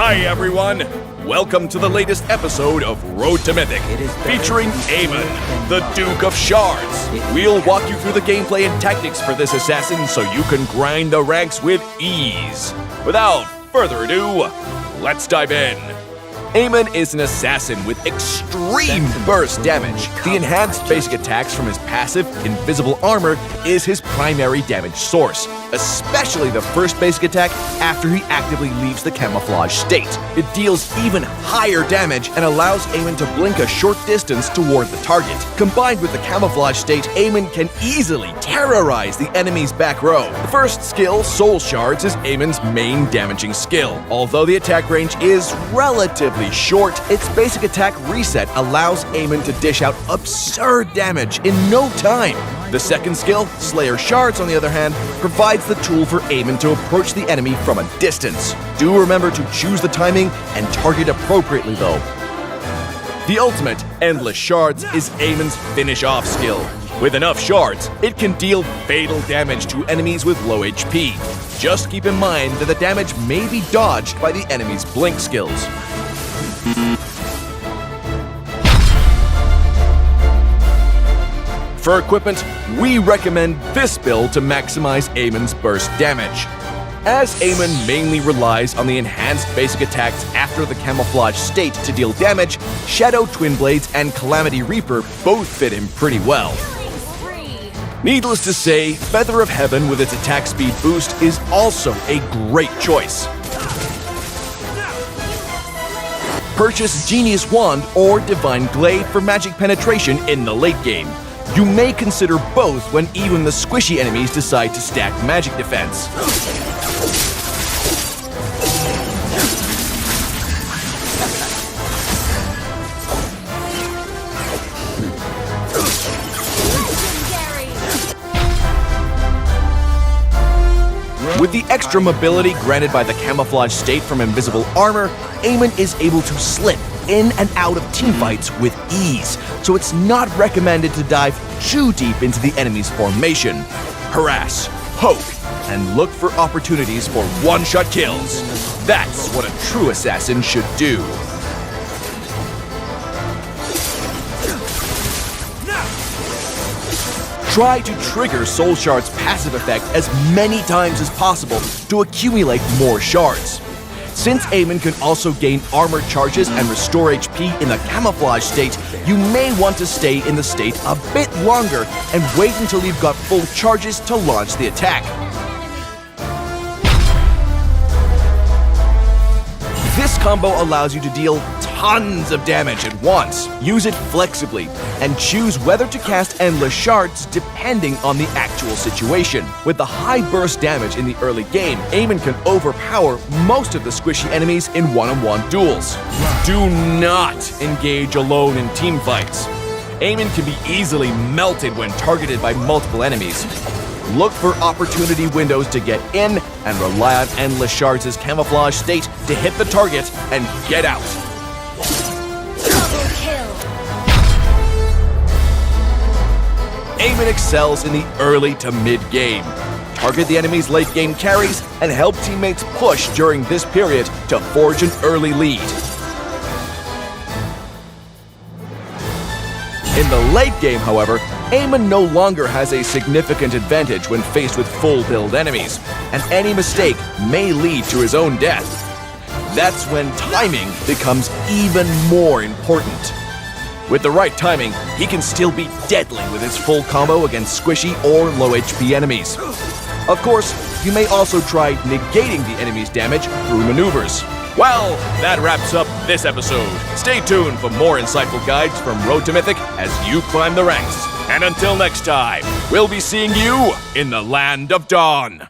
Hi everyone! Welcome to the latest episode of Road to Mythic, featuring Aamon, the Duke of Shards. We'll walk you through the gameplay and tactics for this assassin so you can grind the ranks with ease. Without further ado, let's dive in. Aamon is an assassin with extreme burst damage. The enhanced basic attacks from his passive, invisible armor, is his primary damage source, especially the first basic attack after he actively leaves the camouflage state. It deals even higher damage and allows Aamon to blink a short distance toward the target. Combined with the camouflage state, Aamon can easily terrorize the enemy's back row. The first skill, Soul Shards, is Aamon's main damaging skill. Although the attack range is relatively short, its basic attack reset allows Aamon to dish out absurd damage in no time. The second skill, Slayer Shards, on the other hand, provides the tool for Aamon to approach the enemy from a distance. Do remember to choose the timing and target appropriately though. The ultimate, Endless Shards, is Aamon's finish-off skill. With enough shards, it can deal fatal damage to enemies with low HP. Just keep in mind that the damage may be dodged by the enemy's blink skills. For equipment, we recommend this build to maximize Aamon's burst damage. As Aamon mainly relies on the enhanced basic attacks after the camouflage state to deal damage, Shadow Twin Blades and Calamity Reaper both fit him pretty well. Needless to say, Feather of Heaven with its attack speed boost is also a great choice. Purchase Genius Wand or Divine Glaive for magic penetration in the late game. You may consider both when even the squishy enemies decide to stack magic defense. With the extra mobility granted by the camouflage state from invisible armor, Aamon is able to slip in and out of teamfights with ease, so it's not recommended to dive too deep into the enemy's formation. Harass, poke, and look for opportunities for one-shot kills. That's what a true assassin should do. Try to trigger Soul Shard's passive effect as many times as possible to accumulate more shards. Since Aamon can also gain armor charges and restore HP in the camouflage state, you may want to stay in the state a bit longer and wait until you've got full charges to launch the attack. This combo allows you to deal tons of damage at once. Use it flexibly and choose whether to cast Endless Shards depending on the actual situation. With the high burst damage in the early game, Aamon can overpower most of the squishy enemies in one-on-one duels. Do not engage alone in team fights. Aamon can be easily melted when targeted by multiple enemies. Look for opportunity windows to get in and rely on Endless Shards' camouflage state to hit the target and get out. Aamon excels in the early to mid-game. Target the enemy's late-game carries and help teammates push during this period to forge an early lead. In the late game, however, Aamon no longer has a significant advantage when faced with full-build enemies, and any mistake may lead to his own death. That's when timing becomes even more important. With the right timing, he can still be deadly with his full combo against squishy or low HP enemies. Of course, you may also try negating the enemy's damage through maneuvers. Well, that wraps up this episode. Stay tuned for more insightful guides from Road to Mythic as you climb the ranks. And until next time, we'll be seeing you in the Land of Dawn.